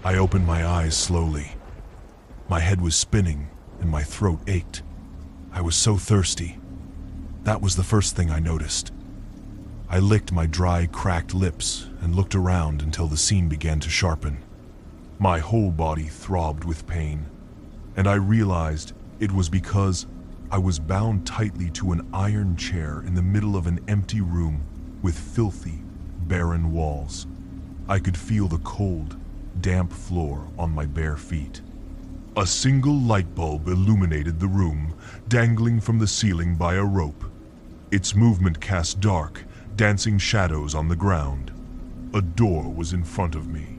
I opened my eyes slowly. My head was spinning and my throat ached. I was so thirsty. That was the first thing I noticed. I licked my dry, cracked lips and looked around until the scene began to sharpen. My whole body throbbed with pain, and I realized it was because I was bound tightly to an iron chair in the middle of an empty room with filthy, barren walls. I could feel the cold, damp floor on my bare feet. A single light bulb illuminated the room, dangling from the ceiling by a rope. Its movement cast dark, dancing shadows on the ground. A door was in front of me,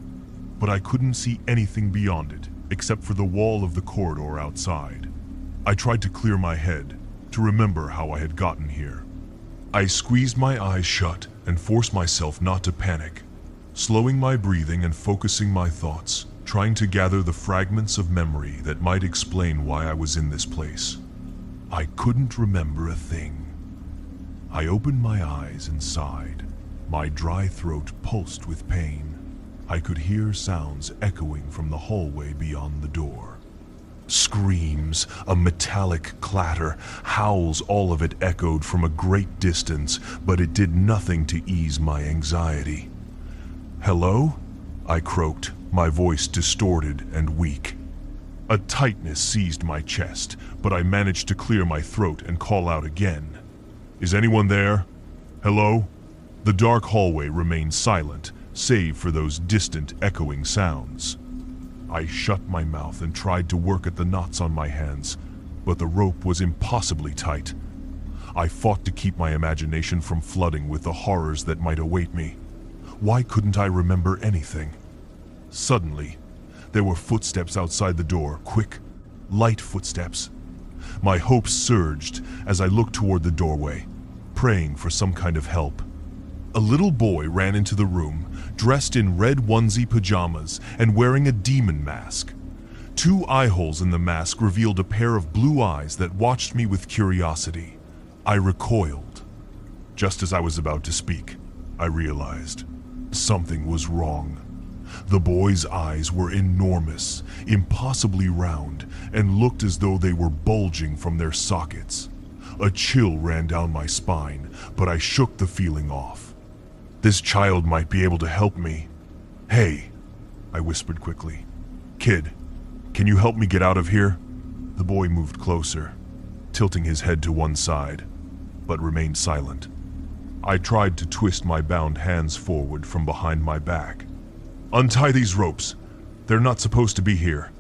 but I couldn't see anything beyond it except for the wall of the corridor outside. I tried to clear my head, to remember how I had gotten here. I squeezed my eyes shut and forced myself not to panic, slowing my breathing and focusing my thoughts, trying to gather the fragments of memory that might explain why I was in this place. I couldn't remember a thing. I opened my eyes and sighed. My dry throat pulsed with pain. I could hear sounds echoing from the hallway beyond the door. Screams, a metallic clatter, howls, all of it echoed from a great distance, but it did nothing to ease my anxiety. "Hello?" I croaked, my voice distorted and weak. A tightness seized my chest, but I managed to clear my throat and call out again. "Is anyone there? Hello?" The dark hallway remained silent, save for those distant echoing sounds. I shut my mouth and tried to work at the knots on my hands, but the rope was impossibly tight. I fought to keep my imagination from flooding with the horrors that might await me. Why couldn't I remember anything? Suddenly, there were footsteps outside the door, quick, light footsteps. My hopes surged as I looked toward the doorway, praying for some kind of help. A little boy ran into the room, dressed in red onesie pajamas and wearing a demon mask. 2 eye holes in the mask revealed a pair of blue eyes that watched me with curiosity. I recoiled. Just as I was about to speak, I realized something was wrong. The boy's eyes were enormous, impossibly round, and looked as though they were bulging from their sockets. A chill ran down my spine, but I shook the feeling off. This child might be able to help me. "Hey," I whispered quickly. "Kid, can you help me get out of here?" The boy moved closer, tilting his head to one side, but remained silent. I tried to twist my bound hands forward from behind my back. "Untie these ropes. They're not supposed to be here."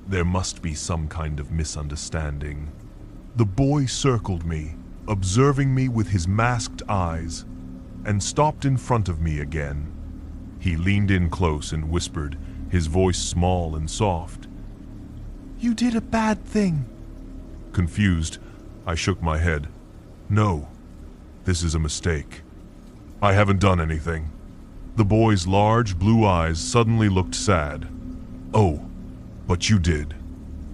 There must be some kind of misunderstanding. The boy circled me, observing me with his masked eyes, and stopped in front of me again. He leaned in close and whispered, his voice small and soft. "You did a bad thing." Confused, I shook my head. "No, this is a mistake. I haven't done anything." The boy's large blue eyes suddenly looked sad. "Oh, but you did.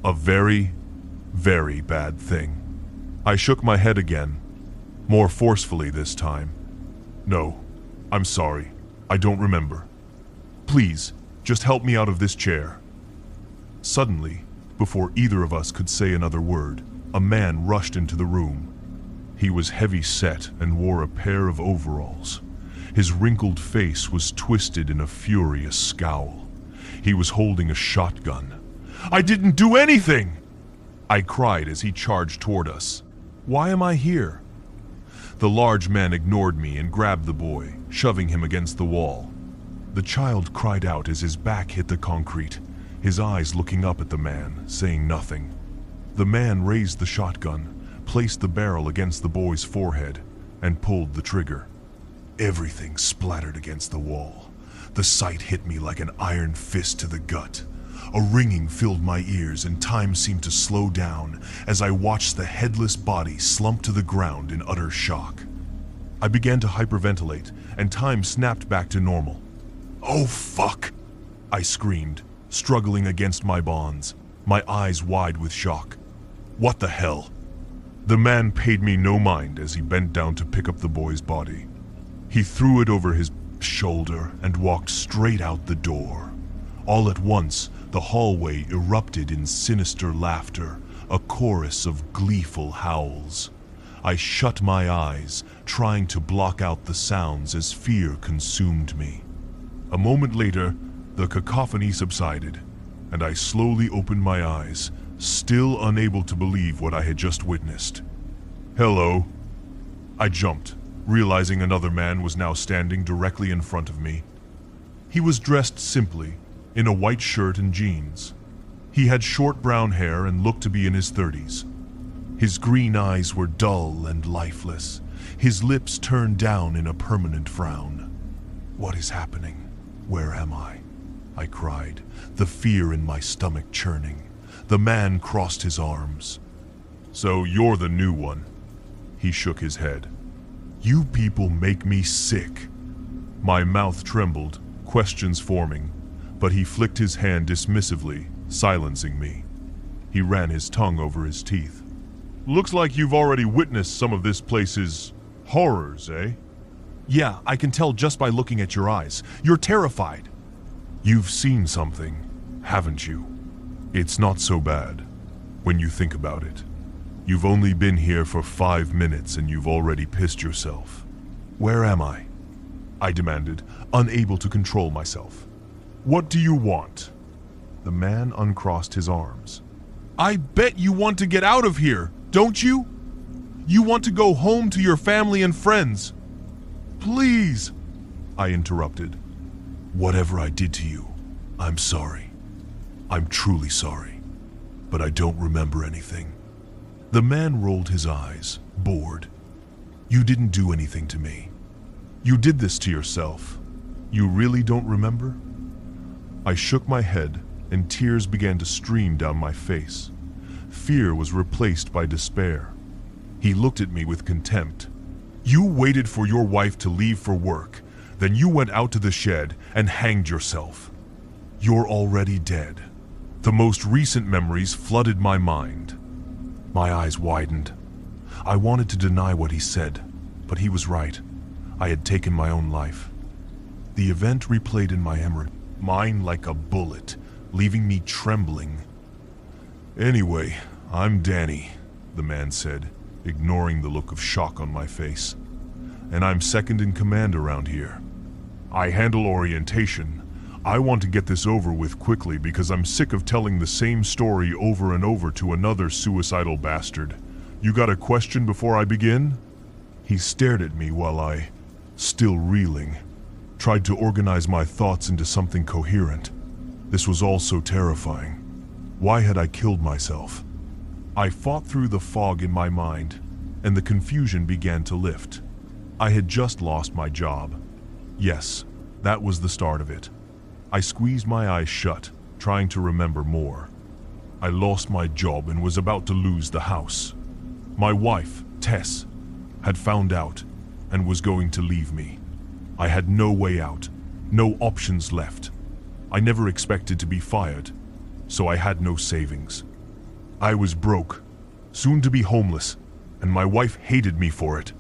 A very, very bad thing." I shook my head again, more forcefully this time. "No, I'm sorry. I don't remember. Please, just help me out of this chair." Suddenly, before either of us could say another word, a man rushed into the room. He was heavy-set and wore a pair of overalls. His wrinkled face was twisted in a furious scowl. He was holding a shotgun. "I didn't do anything!" I cried as he charged toward us. "Why am I here?" The large man ignored me and grabbed the boy, shoving him against the wall. The child cried out as his back hit the concrete, his eyes looking up at the man, saying nothing. The man raised the shotgun, placed the barrel against the boy's forehead, and pulled the trigger. Everything splattered against the wall. The sight hit me like an iron fist to the gut. A ringing filled my ears and time seemed to slow down as I watched the headless body slump to the ground in utter shock. I began to hyperventilate and time snapped back to normal. "Oh fuck!" I screamed, struggling against my bonds, my eyes wide with shock. "What the hell?" The man paid me no mind as he bent down to pick up the boy's body. He threw it over his shoulder and walked straight out the door. All at once, the hallway erupted in sinister laughter, a chorus of gleeful howls. I shut my eyes, trying to block out the sounds as fear consumed me. A moment later, the cacophony subsided, and I slowly opened my eyes, still unable to believe what I had just witnessed. "Hello." I jumped, realizing another man was now standing directly in front of me. He was dressed simply, in a white shirt and jeans. He had short brown hair and looked to be in his 30s. His green eyes were dull and lifeless, his lips turned down in a permanent frown. "What is happening? Where am I?" I cried, the fear in my stomach churning. The man crossed his arms. "So you're the new one?" He shook his head. "You people make me sick." My mouth trembled, questions forming, but he flicked his hand dismissively, silencing me. He ran his tongue over his teeth. "Looks like you've already witnessed some of this place's horrors, eh?" "Yeah, I can tell just by looking at your eyes. You're terrified." "You've seen something, haven't you? It's not so bad, when you think about it. You've only been here for 5 minutes and you've already pissed yourself." "Where am I?" I demanded, unable to control myself. "What do you want?" The man uncrossed his arms. "I bet you want to get out of here, don't you? You want to go home to your family and friends." "Please," I interrupted. "Whatever I did to you, I'm sorry. I'm truly sorry, but I don't remember anything." The man rolled his eyes, bored. "You didn't do anything to me. You did this to yourself. You really don't remember?" I shook my head, and tears began to stream down my face. Fear was replaced by despair. He looked at me with contempt. "You waited for your wife to leave for work, then you went out to the shed and hanged yourself. You're already dead." The most recent memories flooded my mind. My eyes widened. I wanted to deny what he said, but he was right. I had taken my own life. The event replayed in my mind like a bullet, leaving me trembling. "Anyway, I'm Danny," the man said, ignoring the look of shock on my face. "And I'm second in command around here. I handle orientation. I want to get this over with quickly because I'm sick of telling the same story over and over to another suicidal bastard. You got a question before I begin?" He stared at me while I, still reeling, tried to organize my thoughts into something coherent. This was all so terrifying. Why had I killed myself? I fought through the fog in my mind, and the confusion began to lift. I had just lost my job. Yes, that was the start of it. I squeezed my eyes shut, trying to remember more. I lost my job and was about to lose the house. My wife, Tess, had found out and was going to leave me. I had no way out, no options left. I never expected to be fired, so I had no savings. I was broke, soon to be homeless, and my wife hated me for it.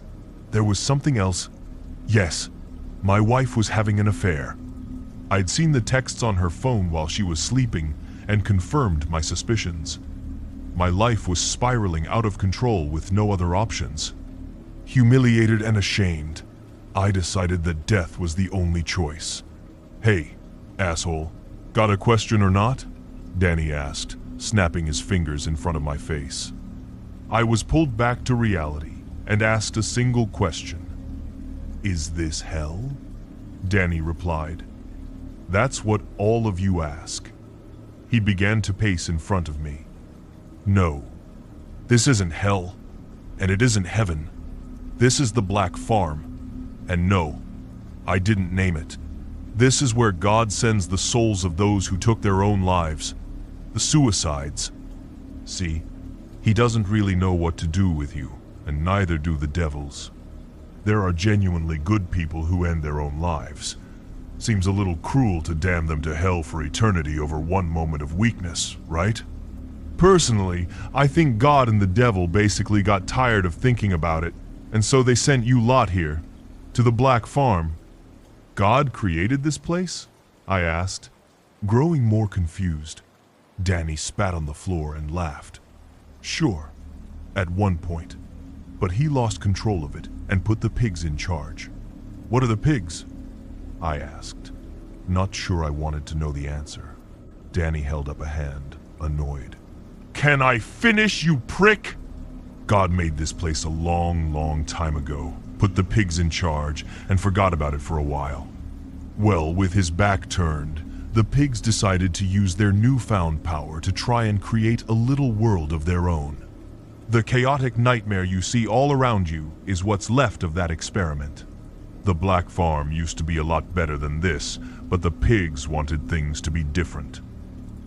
There was something else. Yes, my wife was having an affair. I'd seen the texts on her phone while she was sleeping and confirmed my suspicions. My life was spiraling out of control with no other options. Humiliated and ashamed, I decided that death was the only choice. "Hey, asshole, got a question or not?" Danny asked, snapping his fingers in front of my face. I was pulled back to reality and asked a single question. "Is this hell?" Danny replied. "That's what all of you ask." He began to pace in front of me. "No, this isn't hell, and it isn't heaven. This is the Black Farm, and no, I didn't name it. This is where God sends the souls of those who took their own lives, the suicides. See, he doesn't really know what to do with you, and neither do the devils. There are genuinely good people who end their own lives. Seems a little cruel to damn them to hell for eternity over one moment of weakness, right? Personally, I think God and the devil basically got tired of thinking about it, and so they sent you lot here, to the Black Farm." "God created this place?" I asked. Growing more confused, Danny spat on the floor and laughed. Sure, at one point, but he lost control of it and put the pigs in charge. What are the pigs? I asked, not sure I wanted to know the answer. Danny held up a hand, annoyed. Can I finish, you prick? God made this place a long, long time ago, put the pigs in charge, and forgot about it for a while. Well, with his back turned, the pigs decided to use their newfound power to try and create a little world of their own. The chaotic nightmare you see all around you is what's left of that experiment. The Black Farm used to be a lot better than this, but the pigs wanted things to be different.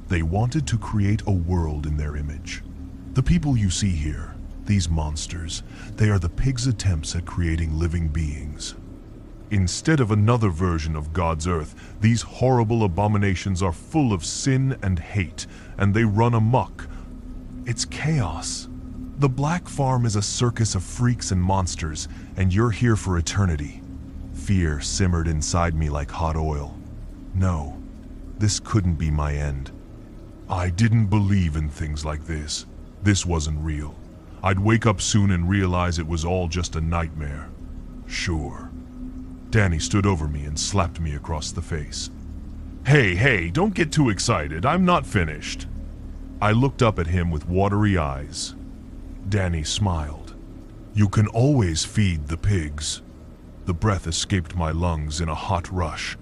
They wanted to create a world in their image. The people you see here, these monsters, they are the pigs' attempts at creating living beings. Instead of another version of God's earth, these horrible abominations are full of sin and hate, and they run amok. It's chaos. The Black Farm is a circus of freaks and monsters, and you're here for eternity. Fear simmered inside me like hot oil. No, this couldn't be my end. I didn't believe in things like this. This wasn't real. I'd wake up soon and realize it was all just a nightmare. Sure. Danny stood over me and slapped me across the face. Hey, don't get too excited. I'm not finished. I looked up at him with watery eyes. Danny smiled. You can always feed the pigs. The breath escaped my lungs in a hot rush.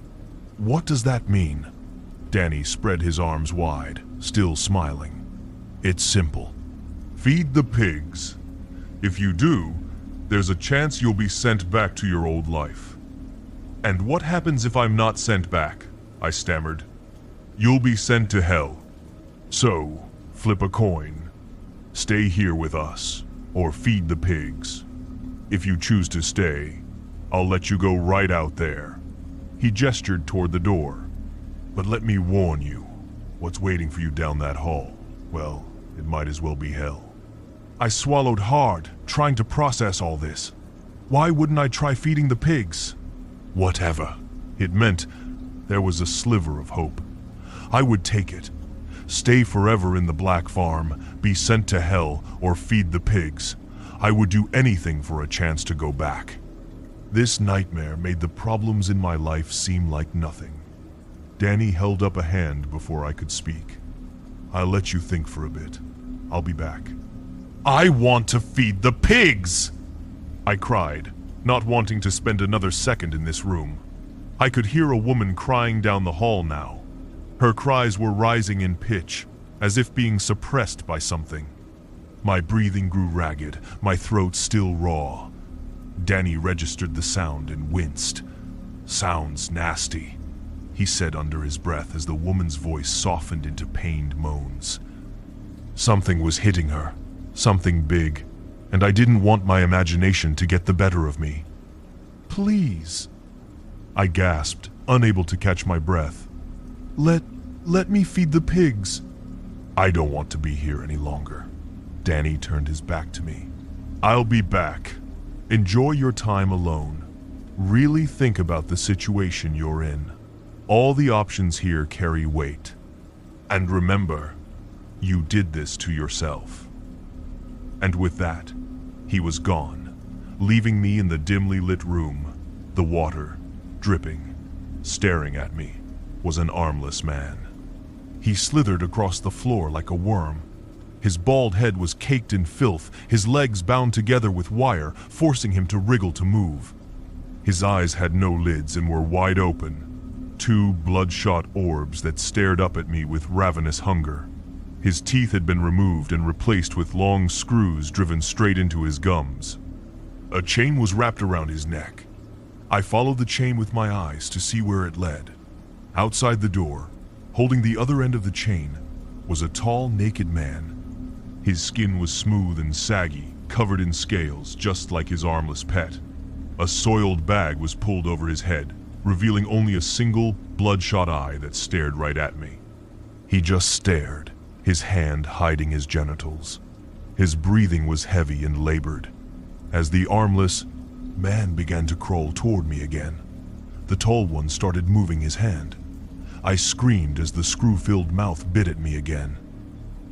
What does that mean? Danny spread his arms wide, still smiling. It's simple. Feed the pigs. If you do, there's a chance you'll be sent back to your old life. And what happens if I'm not sent back? I stammered. You'll be sent to hell. So, flip a coin. Stay here with us, or feed the pigs. If you choose to stay, I'll let you go right out there. He gestured toward the door. But let me warn you, what's waiting for you down that hall, well, it might as well be hell. I swallowed hard, trying to process all this. Why wouldn't I try feeding the pigs? Whatever. It meant there was a sliver of hope. I would take it. Stay forever in the Black Farm, be sent to hell, or feed the pigs. I would do anything for a chance to go back. This nightmare made the problems in my life seem like nothing. Danny held up a hand before I could speak. I'll let you think for a bit. I'll be back. I want to feed the pigs! I cried, not wanting to spend another second in this room. I could hear a woman crying down the hall now. Her cries were rising in pitch, as if being suppressed by something. My breathing grew ragged, my throat still raw. Danny registered the sound and winced. Sounds nasty, he said under his breath as the woman's voice softened into pained moans. Something was hitting her, something big, and I didn't want my imagination to get the better of me. Please, I gasped, unable to catch my breath. Let me feed the pigs. I don't want to be here any longer. Danny turned his back to me. I'll be back. Enjoy your time alone. Really think about the situation you're in. All the options here carry weight. And remember, you did this to yourself. And with that, he was gone, leaving me in the dimly lit room. The water, dripping, staring at me, was an armless man. He slithered across the floor like a worm. His bald head was caked in filth, his legs bound together with wire, forcing him to wriggle to move. His eyes had no lids and were wide open, two bloodshot orbs that stared up at me with ravenous hunger. His teeth had been removed and replaced with long screws driven straight into his gums. A chain was wrapped around his neck. I followed the chain with my eyes to see where it led. Outside the door, holding the other end of the chain, was a tall, naked man. His skin was smooth and saggy, covered in scales, just like his armless pet. A soiled bag was pulled over his head, revealing only a single, bloodshot eye that stared right at me. He just stared, his hand hiding his genitals. His breathing was heavy and labored. As the armless man began to crawl toward me again, the tall one started moving his hand. I screamed as the screw-filled mouth bit at me again.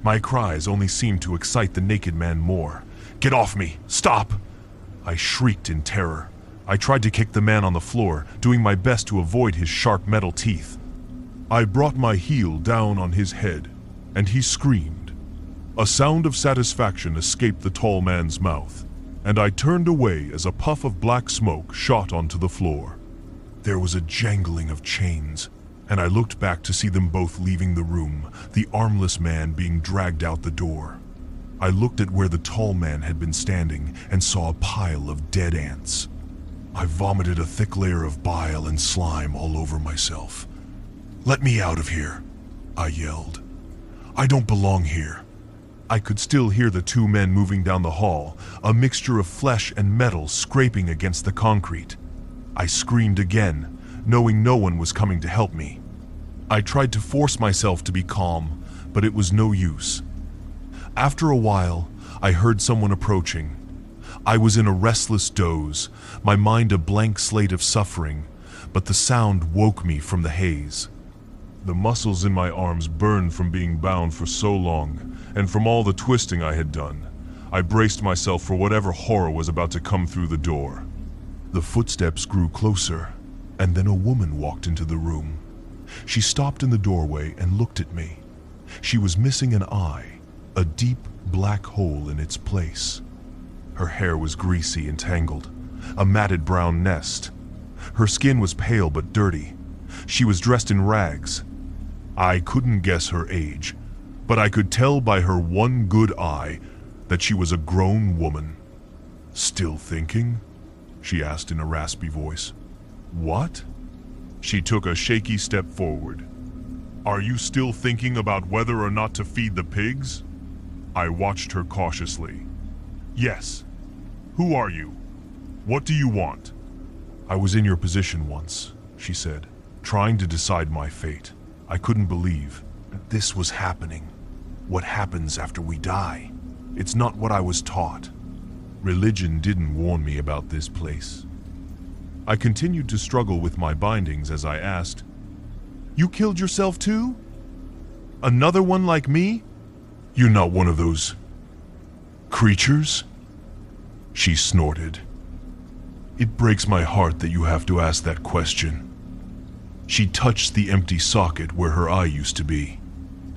My cries only seemed to excite the naked man more. "Get off me! Stop!" I shrieked in terror. I tried to kick the man on the floor, doing my best to avoid his sharp metal teeth. I brought my heel down on his head, and he screamed. A sound of satisfaction escaped the tall man's mouth, and I turned away as a puff of black smoke shot onto the floor. There was a jangling of chains, and I looked back to see them both leaving the room, the armless man being dragged out the door. I looked at where the tall man had been standing and saw a pile of dead ants. I vomited a thick layer of bile and slime all over myself. "Let me out of here," I yelled. "I don't belong here." I could still hear the two men moving down the hall, a mixture of flesh and metal scraping against the concrete. I screamed again, knowing no one was coming to help me. I tried to force myself to be calm, but it was no use. After a while, I heard someone approaching. I was in a restless doze, my mind a blank slate of suffering, but the sound woke me from the haze. The muscles in my arms burned from being bound for so long, and from all the twisting I had done. I braced myself for whatever horror was about to come through the door. The footsteps grew closer, and then a woman walked into the room. She stopped in the doorway and looked at me. She was missing an eye, a deep black hole in its place. Her hair was greasy and tangled, a matted brown nest. Her skin was pale but dirty. She was dressed in rags. I couldn't guess her age, but I could tell by her one good eye that she was a grown woman. "Still thinking?" she asked in a raspy voice. "What?" She took a shaky step forward. "Are you still thinking about whether or not to feed the pigs?" I watched her cautiously. "Yes. Who are you? What do you want?" "I was in your position once," she said, trying to decide my fate. I couldn't believe this was happening. What happens after we die? It's not what I was taught. Religion didn't warn me about this place. I continued to struggle with my bindings as I asked, "You killed yourself too? Another one like me? You're not one of those creatures?" She snorted. "It breaks my heart that you have to ask that question." She touched the empty socket where her eye used to be.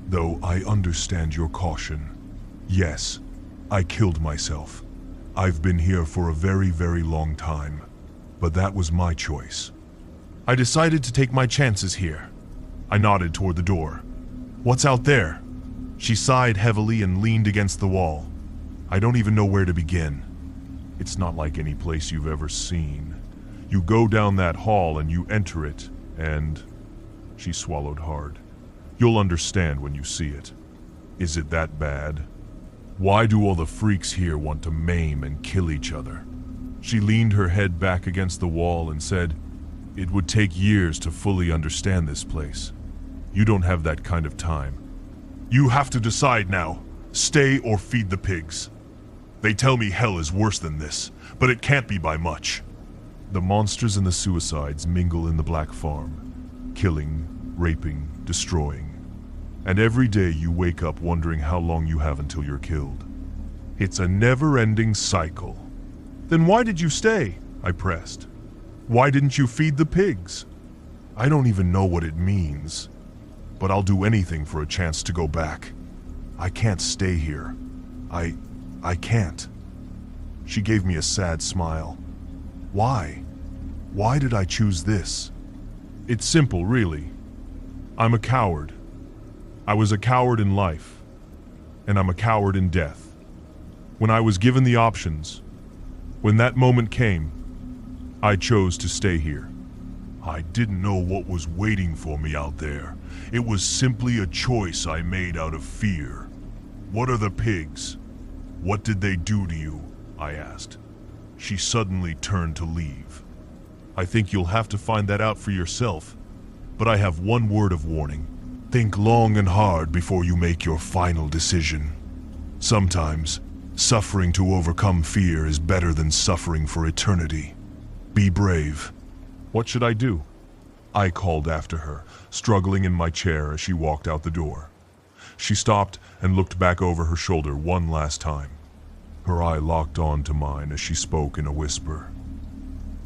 "Though I understand your caution. Yes, I killed myself. I've been here for a very, very long time, but that was my choice. I decided to take my chances here." I nodded toward the door. "What's out there?" She sighed heavily and leaned against the wall. "I don't even know where to begin. It's not like any place you've ever seen. You go down that hall and you enter it, and..." She swallowed hard. "You'll understand when you see it. Is it that bad? Why do all the freaks here want to maim and kill each other?" She leaned her head back against the wall and said, "It would take years to fully understand this place. You don't have that kind of time. You have to decide now. Stay or feed the pigs. They tell me hell is worse than this, but it can't be by much. The monsters and the suicides mingle in the Black Farm, killing, raping, destroying. And every day you wake up wondering how long you have until you're killed. It's a never-ending cycle." "Then why did you stay?" I pressed. "Why didn't you feed the pigs?" "I don't even know what it means, but I'll do anything for a chance to go back. I can't stay here. I can't." She gave me a sad smile. "Why? Why did I choose this?" "It's simple, really. I'm a coward. I was a coward in life, and I'm a coward in death. When I was given the options, when that moment came, I chose to stay here. I didn't know what was waiting for me out there. It was simply a choice I made out of fear." "What are the pigs? What did they do to you?" I asked. She suddenly turned to leave. "I think you'll have to find that out for yourself, but I have one word of warning. Think long and hard before you make your final decision. Sometimes, suffering to overcome fear is better than suffering for eternity. Be brave." "What should I do?" I called after her, struggling in my chair as she walked out the door. She stopped and looked back over her shoulder one last time. Her eye locked on to mine as she spoke in a whisper.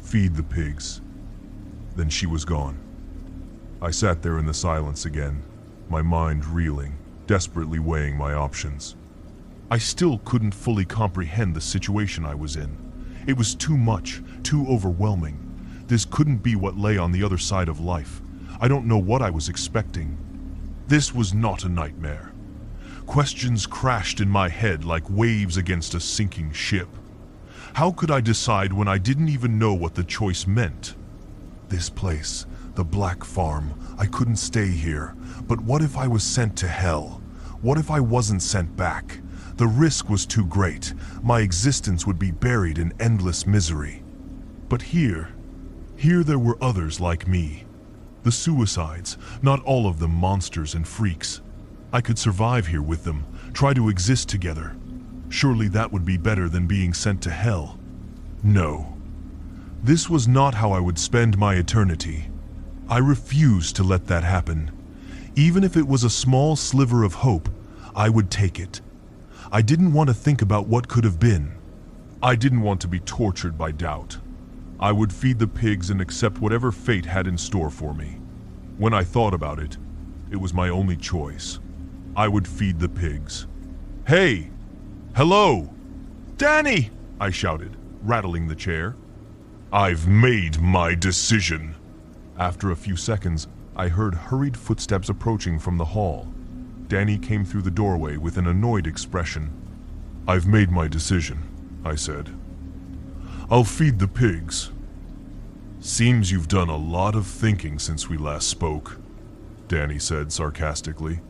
"Feed the pigs." Then she was gone. I sat there in the silence again, my mind reeling, desperately weighing my options. I still couldn't fully comprehend the situation I was in. It was too much, too overwhelming. This couldn't be what lay on the other side of life. I don't know what I was expecting. This was not a nightmare. Questions crashed in my head like waves against a sinking ship. How could I decide when I didn't even know what the choice meant? This place, the Black Farm, I couldn't stay here. But what if I was sent to hell? What if I wasn't sent back? The risk was too great. My existence would be buried in endless misery. But here there were others like me. The suicides, not all of them monsters and freaks. I could survive here with them, try to exist together. Surely that would be better than being sent to hell. No. This was not how I would spend my eternity. I refused to let that happen. Even if it was a small sliver of hope, I would take it. I didn't want to think about what could have been. I didn't want to be tortured by doubt. I would feed the pigs and accept whatever fate had in store for me. When I thought about it, it was my only choice. I would feed the pigs. "Hey! Hello! Danny!" I shouted, rattling the chair. "I've made my decision." After a few seconds, I heard hurried footsteps approaching from the hall. Danny came through the doorway with an annoyed expression. "I've made my decision," I said. "I'll feed the pigs." "Seems you've done a lot of thinking since we last spoke," Danny said sarcastically.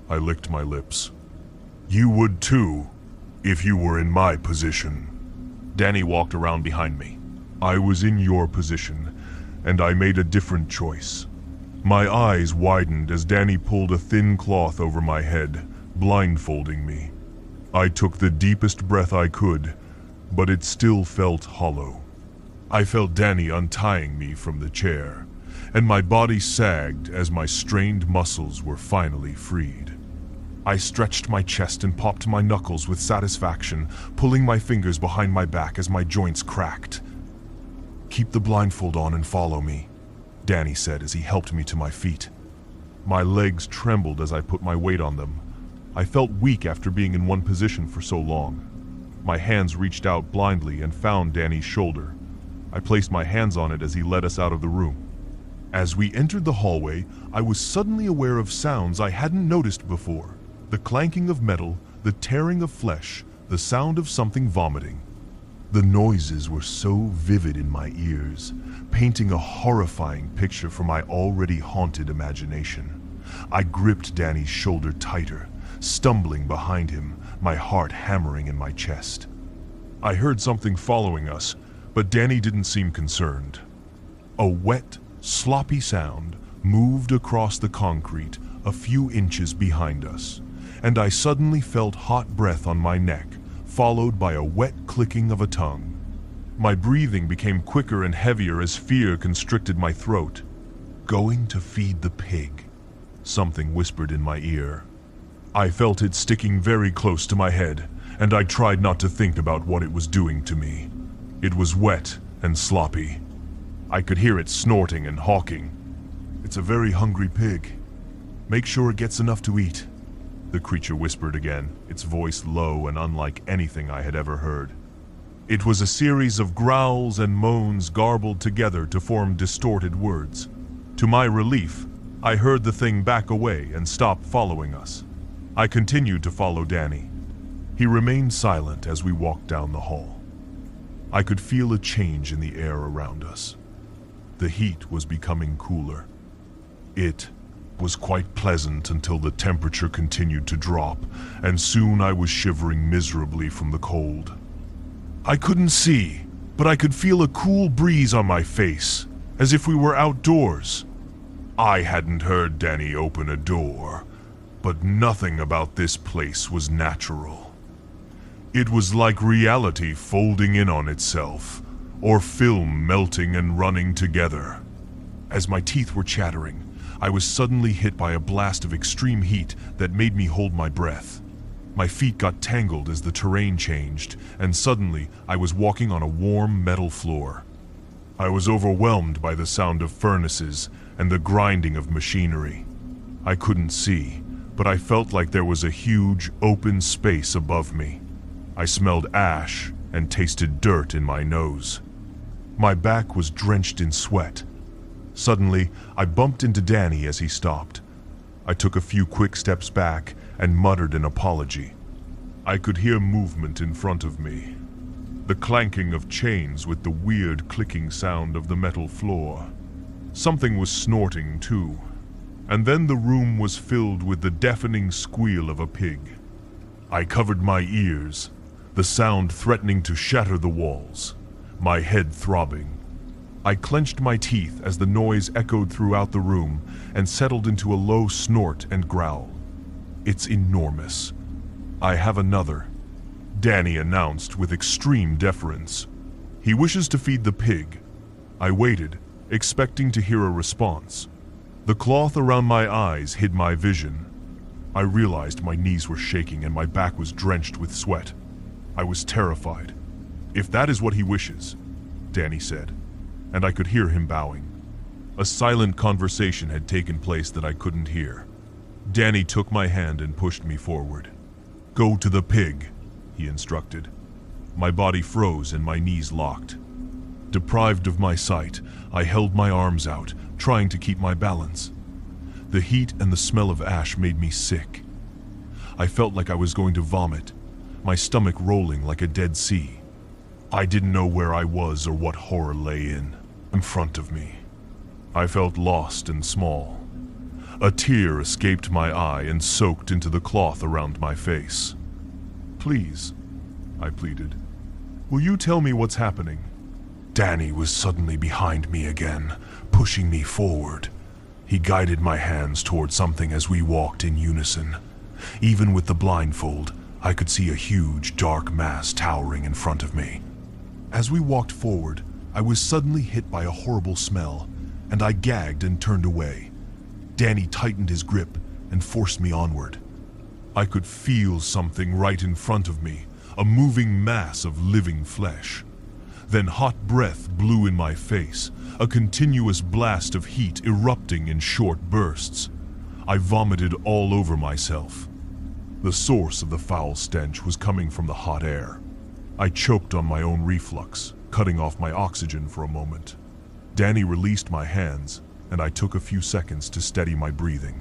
I licked my lips. "You would too, if you were in my position." Danny walked around behind me. "I was in your position, and I made a different choice." My eyes widened as Danny pulled a thin cloth over my head, blindfolding me. I took the deepest breath I could, but it still felt hollow. I felt Danny untying me from the chair, and my body sagged as my strained muscles were finally freed. I stretched my chest and popped my knuckles with satisfaction, pulling my fingers behind my back as my joints cracked. "Keep the blindfold on and follow me," Danny said as he helped me to my feet. My legs trembled as I put my weight on them. I felt weak after being in one position for so long. My hands reached out blindly and found Danny's shoulder. I placed my hands on it as he led us out of the room. As we entered the hallway, I was suddenly aware of sounds I hadn't noticed before. The clanking of metal, the tearing of flesh, the sound of something vomiting. The noises were so vivid in my ears, painting a horrifying picture for my already haunted imagination. I gripped Danny's shoulder tighter, stumbling behind him, my heart hammering in my chest. I heard something following us, but Danny didn't seem concerned. A wet, sloppy sound moved across the concrete a few inches behind us, and I suddenly felt hot breath on my neck, followed by a wet clicking of a tongue. My breathing became quicker and heavier as fear constricted my throat. "Going to feed the pig," something whispered in my ear. I felt it sticking very close to my head, and I tried not to think about what it was doing to me. It was wet and sloppy. I could hear it snorting and hawking. "It's a very hungry pig. Make sure it gets enough to eat," the creature whispered again, its voice low and unlike anything I had ever heard. It was a series of growls and moans garbled together to form distorted words. To my relief, I heard the thing back away and stop following us. I continued to follow Danny. He remained silent as we walked down the hall. I could feel a change in the air around us. The heat was becoming cooler. It was quite pleasant until the temperature continued to drop, and soon I was shivering miserably from the cold. I couldn't see, but I could feel a cool breeze on my face, as if we were outdoors. I hadn't heard Danny open a door, but nothing about this place was natural. It was like reality folding in on itself, or film melting and running together. As my teeth were chattering, I was suddenly hit by a blast of extreme heat that made me hold my breath. My feet got tangled as the terrain changed, and suddenly I was walking on a warm metal floor. I was overwhelmed by the sound of furnaces and the grinding of machinery. I couldn't see, but I felt like there was a huge, open space above me. I smelled ash and tasted dirt in my nose. My back was drenched in sweat. Suddenly, I bumped into Danny as he stopped. I took a few quick steps back and muttered an apology. I could hear movement in front of me. The clanking of chains with the weird clicking sound of the metal floor. Something was snorting too. And then the room was filled with the deafening squeal of a pig. I covered my ears, the sound threatening to shatter the walls, my head throbbing. I clenched my teeth as the noise echoed throughout the room and settled into a low snort and growl. It's enormous. I have another, Danny announced with extreme deference. He wishes to feed the pig. I waited, expecting to hear a response. The cloth around my eyes hid my vision. I realized my knees were shaking and my back was drenched with sweat. I was terrified. If that is what he wishes, Danny said, and I could hear him bowing. A silent conversation had taken place that I couldn't hear. Danny took my hand and pushed me forward. Go to the pig, he instructed. My body froze and my knees locked. Deprived of my sight, I held my arms out, trying to keep my balance. The heat and the smell of ash made me sick. I felt like I was going to vomit, my stomach rolling like a dead sea. I didn't know where I was or what horror lay in front of me. I felt lost and small. A tear escaped my eye and soaked into the cloth around my face. Please, I pleaded. Will you tell me what's happening? Danny was suddenly behind me again, pushing me forward. He guided my hands toward something as we walked in unison. Even with the blindfold, I could see a huge, dark mass towering in front of me. As we walked forward, I was suddenly hit by a horrible smell, and I gagged and turned away. Danny tightened his grip and forced me onward. I could feel something right in front of me, a moving mass of living flesh. Then hot breath blew in my face, a continuous blast of heat erupting in short bursts. I vomited all over myself. The source of the foul stench was coming from the hot air. I choked on my own reflux, cutting off my oxygen for a moment. Danny released my hands, and I took a few seconds to steady my breathing.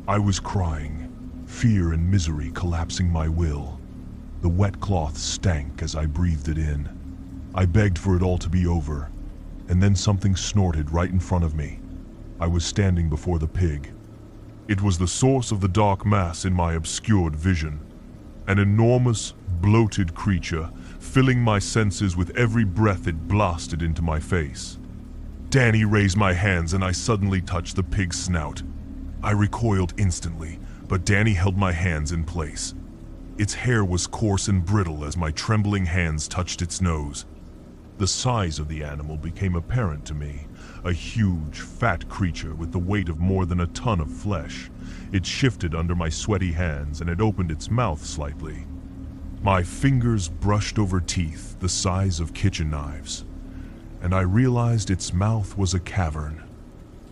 I was crying, fear and misery collapsing my will. The wet cloth stank as I breathed it in. I begged for it all to be over, and then something snorted right in front of me. I was standing before the pig. It was the source of the dark mass in my obscured vision. An enormous, bloated creature, filling my senses with every breath it blasted into my face. Danny raised my hands and I suddenly touched the pig's snout. I recoiled instantly, but Danny held my hands in place. Its hair was coarse and brittle as my trembling hands touched its nose. The size of the animal became apparent to me. A huge, fat creature with the weight of more than a ton of flesh. It shifted under my sweaty hands and it opened its mouth slightly. My fingers brushed over teeth the size of kitchen knives, and I realized its mouth was a cavern.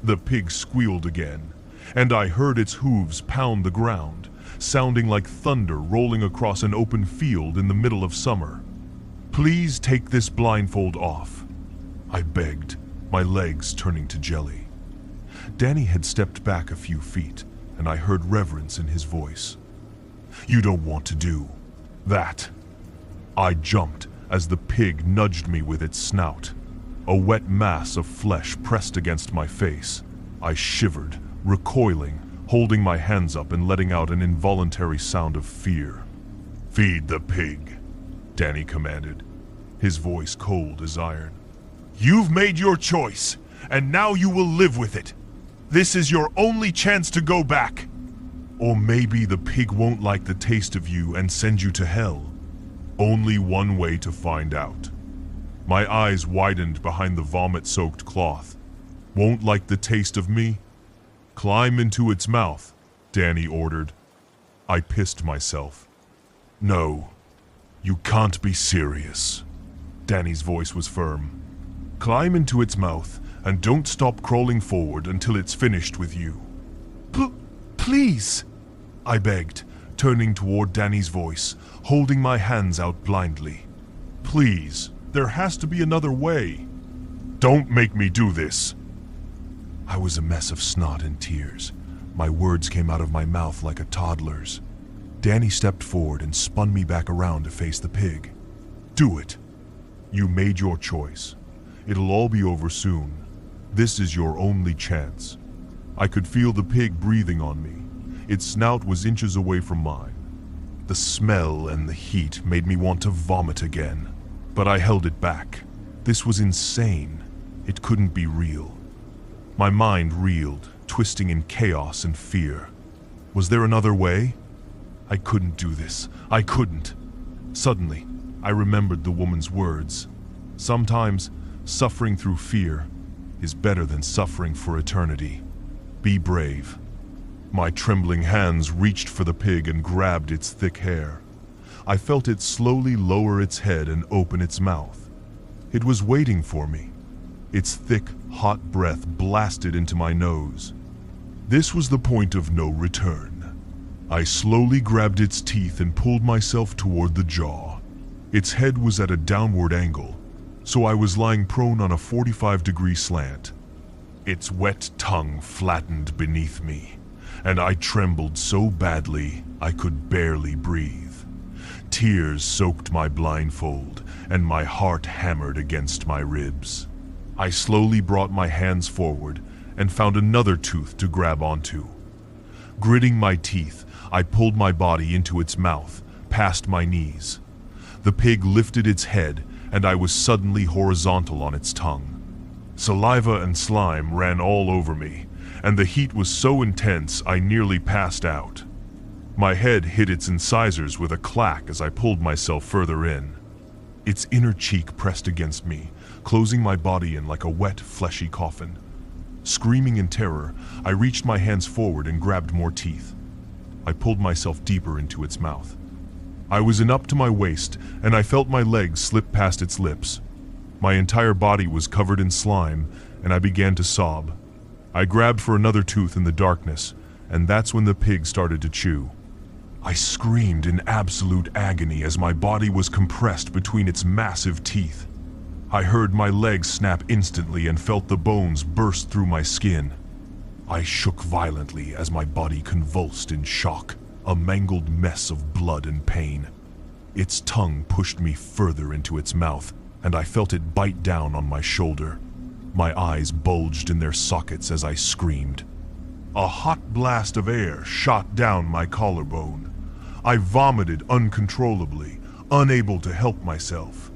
The pig squealed again, and I heard its hooves pound the ground, sounding like thunder rolling across an open field in the middle of summer. Please take this blindfold off, I begged, my legs turning to jelly. Danny had stepped back a few feet, and I heard reverence in his voice. You don't want to do that. I jumped as the pig nudged me with its snout. A wet mass of flesh pressed against my face. I shivered, recoiling, holding my hands up and letting out an involuntary sound of fear. Feed the pig, Danny commanded, his voice cold as iron. You've made your choice, and now you will live with it. This is your only chance to go back. Or maybe the pig won't like the taste of you and send you to hell. Only one way to find out. My eyes widened behind the vomit-soaked cloth. Won't like the taste of me? Climb into its mouth, Danny ordered. I pissed myself. No, you can't be serious. Danny's voice was firm. Climb into its mouth and don't stop crawling forward until it's finished with you. Please, I begged, turning toward Danny's voice, holding my hands out blindly. Please, there has to be another way. Don't make me do this. I was a mess of snot and tears. My words came out of my mouth like a toddler's. Danny stepped forward and spun me back around to face the pig. Do it. You made your choice. It'll all be over soon. This is your only chance. I could feel the pig breathing on me. Its snout was inches away from mine. The smell and the heat made me want to vomit again, but I held it back. This was insane. It couldn't be real. My mind reeled, twisting in chaos and fear. Was there another way? I couldn't do this. I couldn't. Suddenly, I remembered the woman's words. Sometimes, suffering through fear is better than suffering for eternity. Be brave. My trembling hands reached for the pig and grabbed its thick hair. I felt it slowly lower its head and open its mouth. It was waiting for me. Its thick, hot breath blasted into my nose. This was the point of no return. I slowly grabbed its teeth and pulled myself toward the jaw. Its head was at a downward angle, so I was lying prone on a 45-degree slant. Its wet tongue flattened beneath me, and I trembled so badly I could barely breathe. Tears soaked my blindfold, and my heart hammered against my ribs. I slowly brought my hands forward and found another tooth to grab onto. Gritting my teeth, I pulled my body into its mouth, past my knees. The pig lifted its head, and I was suddenly horizontal on its tongue. Saliva and slime ran all over me, and the heat was so intense I nearly passed out. My head hit its incisors with a clack as I pulled myself further in. Its inner cheek pressed against me, closing my body in like a wet, fleshy coffin. Screaming in terror, I reached my hands forward and grabbed more teeth. I pulled myself deeper into its mouth. I was in up to my waist, and I felt my legs slip past its lips. My entire body was covered in slime, and I began to sob. I grabbed for another tooth in the darkness, and that's when the pig started to chew. I screamed in absolute agony as my body was compressed between its massive teeth. I heard my legs snap instantly and felt the bones burst through my skin. I shook violently as my body convulsed in shock, a mangled mess of blood and pain. Its tongue pushed me further into its mouth, and I felt it bite down on my shoulder. My eyes bulged in their sockets as I screamed. A hot blast of air shot down my collarbone. I vomited uncontrollably, unable to help myself.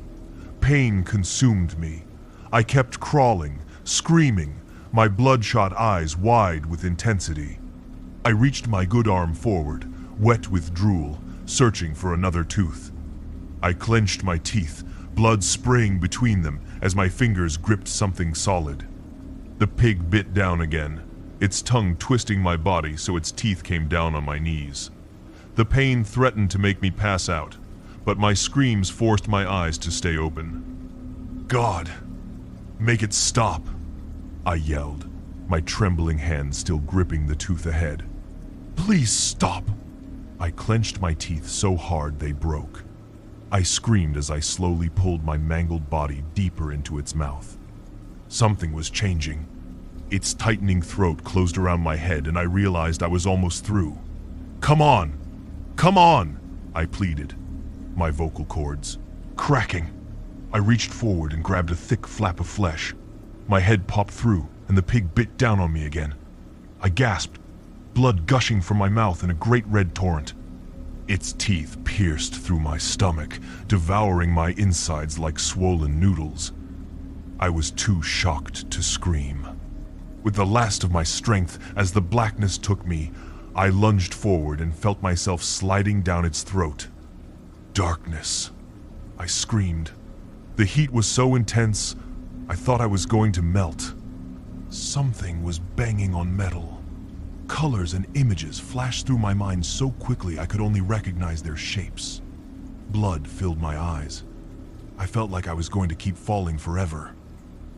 Pain consumed me. I kept crawling, screaming, my bloodshot eyes wide with intensity. I reached my good arm forward, wet with drool, searching for another tooth. I clenched my teeth, blood spraying between them as my fingers gripped something solid. The pig bit down again, its tongue twisting my body so its teeth came down on my knees. The pain threatened to make me pass out, but my screams forced my eyes to stay open. God, make it stop, I yelled, my trembling hand still gripping the tooth ahead. Please stop. I clenched my teeth so hard they broke. I screamed as I slowly pulled my mangled body deeper into its mouth. Something was changing. Its tightening throat closed around my head, and I realized I was almost through. Come on! Come on! I pleaded, my vocal cords cracking. I reached forward and grabbed a thick flap of flesh. My head popped through, and the pig bit down on me again. I gasped, blood gushing from my mouth in a great red torrent. Its teeth pierced through my stomach, devouring my insides like swollen noodles. I was too shocked to scream. With the last of my strength, as the blackness took me, I lunged forward and felt myself sliding down its throat. Darkness. I screamed. The heat was so intense, I thought I was going to melt. Something was banging on metal. Colors and images flashed through my mind so quickly I could only recognize their shapes. Blood filled my eyes. I felt like I was going to keep falling forever.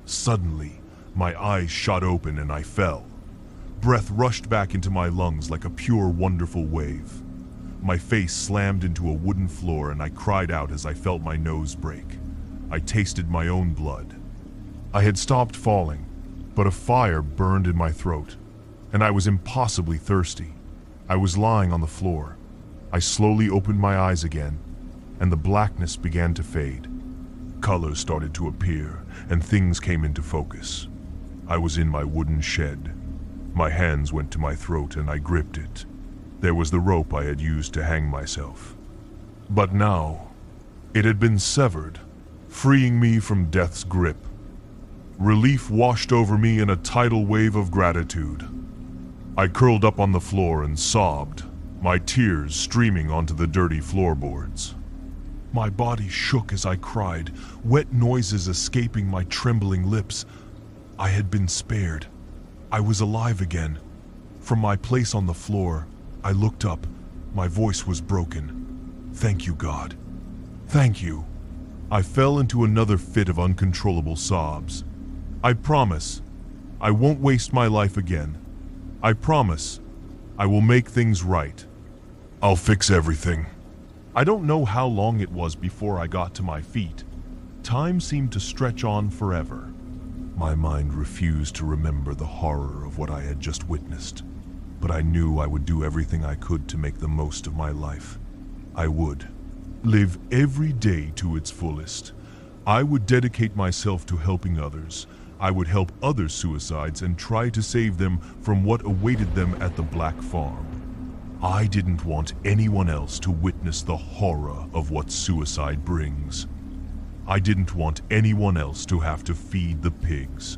Suddenly, my eyes shot open and I fell. Breath rushed back into my lungs like a pure, wonderful wave. My face slammed into a wooden floor and I cried out as I felt my nose break. I tasted my own blood. I had stopped falling, but a fire burned in my throat, and I was impossibly thirsty. I was lying on the floor. I slowly opened my eyes again, and the blackness began to fade. Colors started to appear, and things came into focus. I was in my wooden shed. My hands went to my throat and I gripped it. There was the rope I had used to hang myself. But now, it had been severed, freeing me from death's grip. Relief washed over me in a tidal wave of gratitude. I curled up on the floor and sobbed, my tears streaming onto the dirty floorboards. My body shook as I cried, wet noises escaping my trembling lips. I had been spared. I was alive again. From my place on the floor, I looked up. My voice was broken. Thank you, God. Thank you. I fell into another fit of uncontrollable sobs. I promise, I won't waste my life again. I promise, I will make things right. I'll fix everything. I don't know how long it was before I got to my feet. Time seemed to stretch on forever. My mind refused to remember the horror of what I had just witnessed, but I knew I would do everything I could to make the most of my life. I would live every day to its fullest. I would dedicate myself to helping others. I would help other suicides and try to save them from what awaited them at the Black Farm. I didn't want anyone else to witness the horror of what suicide brings. I didn't want anyone else to have to feed the pigs.